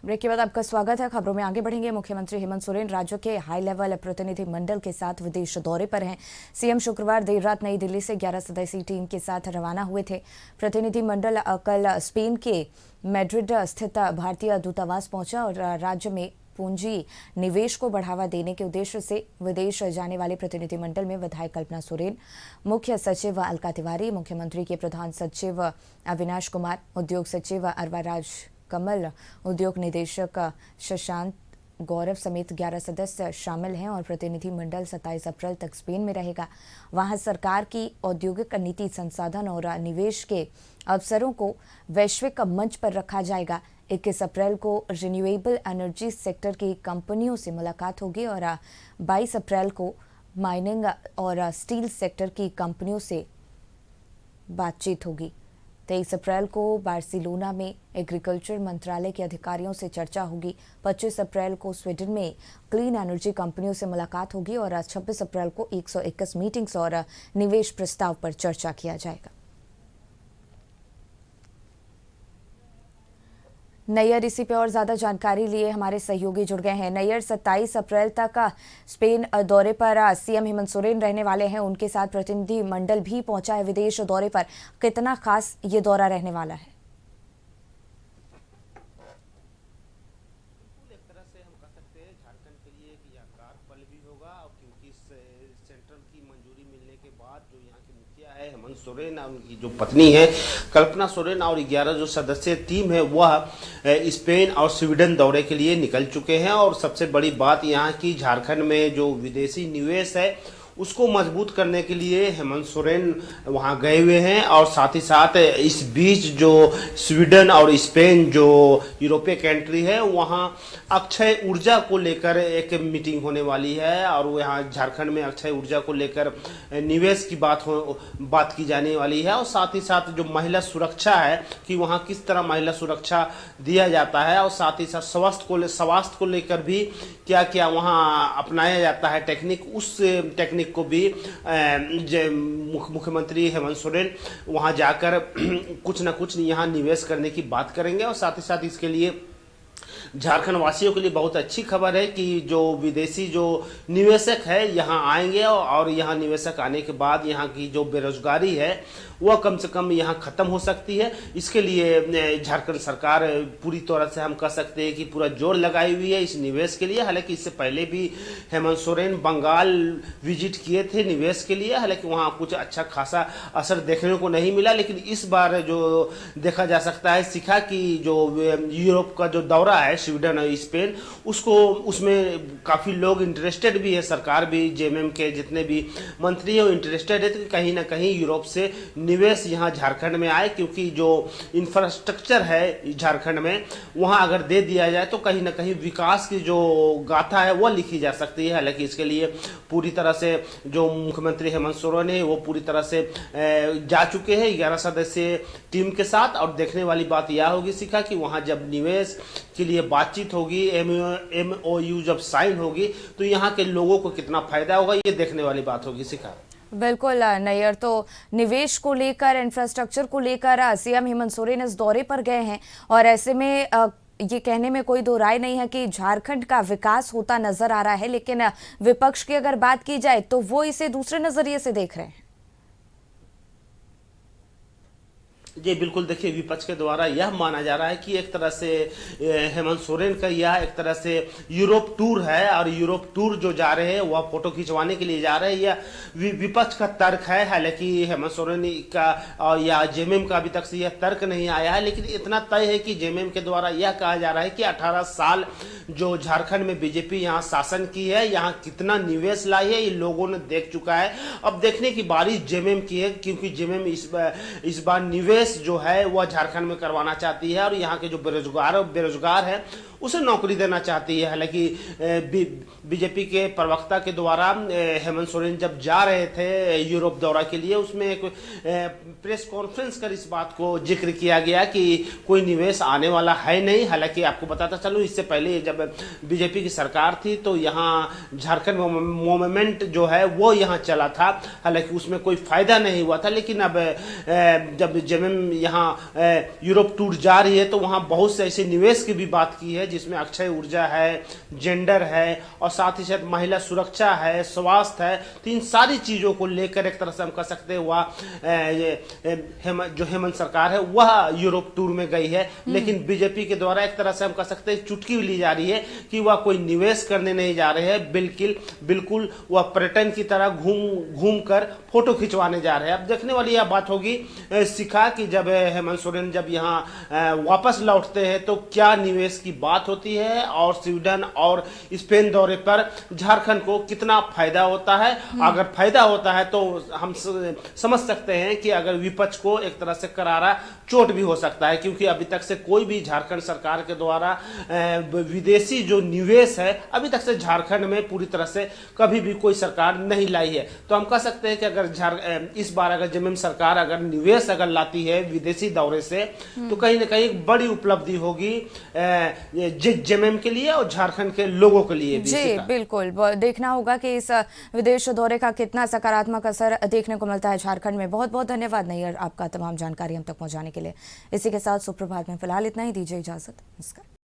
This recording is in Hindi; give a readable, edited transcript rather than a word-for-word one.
ब्रेक के बाद आपका स्वागत है। खबरों में आगे बढ़ेंगे। मुख्यमंत्री हेमंत सोरेन राज्य के हाई लेवल प्रतिनिधि मंडल के साथ विदेश दौरे पर हैं। सीएम शुक्रवार देर रात नई दिल्ली से 11 सदस्यीय टीम के साथ रवाना हुए थे। प्रतिनिधि मंडल कल स्पेन के मैड्रिड स्थित भारतीय दूतावास पहुंचा और राज्य में पूंजी निवेश को बढ़ावा देने के उद्देश्य से विदेश जाने वाले प्रतिनिधिमंडल में विधायक कल्पना सोरेन, मुख्य सचिव अलका तिवारी, मुख्यमंत्री के प्रधान सचिव अविनाश कुमार, उद्योग सचिव अरवा राज कमल, उद्योग निदेशक शशांक गौरव समेत 11 सदस्य शामिल हैं और प्रतिनिधि मंडल 27 अप्रैल तक स्पेन में रहेगा। वहां सरकार की औद्योगिक नीति, संसाधन और निवेश के अवसरों को वैश्विक मंच पर रखा जाएगा। 21 अप्रैल को रिन्यूएबल एनर्जी सेक्टर की कंपनियों से मुलाकात होगी और 22 अप्रैल को माइनिंग और स्टील सेक्टर की कंपनियों से बातचीत होगी। 23 अप्रैल को बार्सिलोना में एग्रीकल्चर मंत्रालय के अधिकारियों से चर्चा होगी। 25 अप्रैल को स्वीडन में क्लीन एनर्जी कंपनियों से मुलाकात होगी और 26 अप्रैल को 121 मीटिंग्स और निवेश प्रस्ताव पर चर्चा किया जाएगा। नैयर, इसी पे और ज्यादा जानकारी लिए हमारे सहयोगी जुड़ गए हैं। नैयर, 27 अप्रैल तक स्पेन दौरे पर सीएम हेमंत सोरेन रहने वाले हैं, उनके साथ प्रतिनिधि मंडल भी पहुंचा है विदेश दौरे पर। कितना खास ये दौरा रहने वाला है? एक तरह से हम कह सकते हैं झारखंड के लिए एक यादगार पल भी होगा, और क्योंकि सेंट्रल की मंजूरी मिलने के बाद जो यहाँ के मुखिया है हेमंत सोरेन और उनकी जो पत्नी है कल्पना सोरेन और 11 जो सदस्यीय टीम है वह स्पेन और स्वीडन दौरे के लिए निकल चुके हैं। और सबसे बड़ी बात यहाँ की झारखंड में जो विदेशी निवेश है उसको मजबूत करने के लिए हेमंत सोरेन वहाँ गए हुए हैं। और साथ ही साथ इस बीच जो स्वीडन और स्पेन जो यूरोपीय कंट्री है वहाँ अक्षय ऊर्जा को लेकर एक मीटिंग होने वाली है और यहाँ झारखंड में अक्षय ऊर्जा को लेकर निवेश की बात की जाने वाली है। और साथ ही साथ जो महिला सुरक्षा है कि वहाँ किस तरह महिला सुरक्षा दिया जाता है और साथ ही साथ स्वास्थ्य को लेकर भी क्या क्या वहाँ अपनाया जाता है टेक्निक, उस टेक्निक को भी मुख्यमंत्री हेमंत सोरेन वहां जाकर कुछ न कुछ यहाँ निवेश करने की बात करेंगे। और साथ ही साथ इसके लिए झारखंड वासियों के लिए बहुत अच्छी खबर है कि जो विदेशी जो निवेशक है यहाँ आएंगे और यहाँ निवेशक आने के बाद यहाँ की जो बेरोजगारी है वह कम से कम यहाँ खत्म हो सकती है। इसके लिए झारखंड सरकार पूरी तरह से हम कह सकते हैं कि पूरा जोर लगाई हुई है इस निवेश के लिए। हालांकि इससे पहले भी हेमंत सोरेन बंगाल विजिट किए थे निवेश के लिए, हालांकि वहाँ कुछ अच्छा खासा असर देखने को नहीं मिला। लेकिन इस बार जो देखा जा सकता है सीखा कि जो यूरोप का जो दौरा है स्वीडन और स्पेन उसमें काफ़ी लोग इंटरेस्टेड भी है, सरकार भी जेएमएम के जितने भी मंत्री हैं वो इंटरेस्टेड है कि कहीं ना कहीं यूरोप से निवेश यहाँ झारखंड में आए, क्योंकि जो इंफ्रास्ट्रक्चर है झारखंड में वहाँ अगर दे दिया जाए तो कहीं ना कहीं विकास की जो गाथा है वह लिखी जा सकती है। हालांकि इसके लिए पूरी तरह से जो मुख्यमंत्री हेमंत सोरेन है वो पूरी तरह से जा चुके हैं 11 सदस्यीय टीम के साथ। और देखने वाली बात यह होगी सीखा कि वहाँ जब निवेश के लिए बातचीत होगी, MOU जब साइन होगी तो यहाँ के लोगों को कितना फायदा होगा ये देखने वाली बात होगी सीखा। बिल्कुल नैयर, तो निवेश को लेकर, इंफ्रास्ट्रक्चर को लेकर सीएम हेमंत सोरेन इस दौरे पर गए हैं और ऐसे में ये कहने में कोई दो राय नहीं है कि झारखंड का विकास होता नजर आ रहा है। लेकिन विपक्ष की अगर बात की जाए तो वो इसे दूसरे नजरिए से देख रहे हैं। जी बिल्कुल, देखिए विपक्ष के द्वारा यह माना जा रहा है कि एक तरह से हेमंत सोरेन का यह एक तरह से यूरोप टूर है और यूरोप टूर जो जा रहे हैं वह फोटो खिंचवाने के लिए जा रहे हैं, यह विपक्ष का तर्क है। हालांकि हेमंत सोरेन का और या जेएमएम का अभी तक से यह तर्क नहीं आया है, लेकिन इतना तय है कि जेएमएम के द्वारा यह कहा जा रहा है कि 18 साल जो झारखंड में बीजेपी यहाँ शासन की है, यहाँ कितना निवेश लाई है ये लोगों ने देख चुका है। अब देखने की बारी जेएमएम की है, क्योंकि जेएमएम इस बार निवेश जो है वह झारखंड में करवाना चाहती है और यहाँ के जो बेरोजगार है उसे नौकरी देना चाहती है। हालांकि बीजेपी के प्रवक्ता के द्वारा हेमंत सोरेन जब जा रहे थे यूरोप दौरा के लिए उसमें एक प्रेस कॉन्फ्रेंस कर इस बात को जिक्र किया गया कि कोई निवेश आने वाला है नहीं। हालांकि आपको बताता चलूं इससे पहले जब बीजेपी की सरकार थी तो यहाँ झारखंड मूवमेंट जो है वो यहाँ चला था, हालांकि उसमें कोई फायदा नहीं हुआ था। लेकिन अब जब जेएमएम यहाँ यूरोप टूर जा रही है तो वहाँ बहुत से ऐसे निवेश की भी बात की है जिसमें अक्षय ऊर्जा है, जेंडर है और साथ ही साथ महिला सुरक्षा है, स्वास्थ्य है। तो इन सारी चीज़ों को लेकर एक तरह से हम कह सकते हैं वह जो हेमंत सरकार है वह यूरोप टूर में गई है, लेकिन बीजेपी के द्वारा एक तरह से हम कह सकते हैं चुटकी ली जा रही है कि वह कोई निवेश करने नहीं जा रहे हैं, बिल्कुल वह पर्यटन की तरह घूम कर फोटो खिंचवाने जा रहे हैं। अब देखने वाली यह बात होगी सिखा कि जब हेमंत सोरेन जब यहाँ वापस लौटते हैं तो क्या निवेश की बात होती है और स्वीडन और स्पेन दौरे पर झारखंड को कितना फायदा होता है। अगर फायदा होता है तो हम समझ सकते हैं कि अगर विपक्ष को एक तरह से करारा चोट भी हो सकता है, क्योंकि अभी तक से कोई भी झारखंड सरकार के द्वारा विदेशी जो निवेश है अभी तक से झारखंड में पूरी तरह से कभी भी कोई सरकार नहीं लाई है। तो हम कह सकते हैं कि अगर इस बार अगर जेएमएम सरकार अगर निवेश अगर लाती है विदेशी दौरे से तो कहीं ना कहीं एक बड़ी उपलब्धि होगी जेएमएम के लिए और झारखंड के लोगों के लिए भी। जी बिल्कुल, देखना होगा कि इस विदेश दौरे का कितना सकारात्मक असर देखने को मिलता है झारखंड में। बहुत बहुत धन्यवाद नैयर, आपका तमाम जानकारी हम तक पहुंचाने के लिए। इसी के साथ सुप्रभात में फिलहाल इतना ही, दीजिए इजाजत, नमस्कार।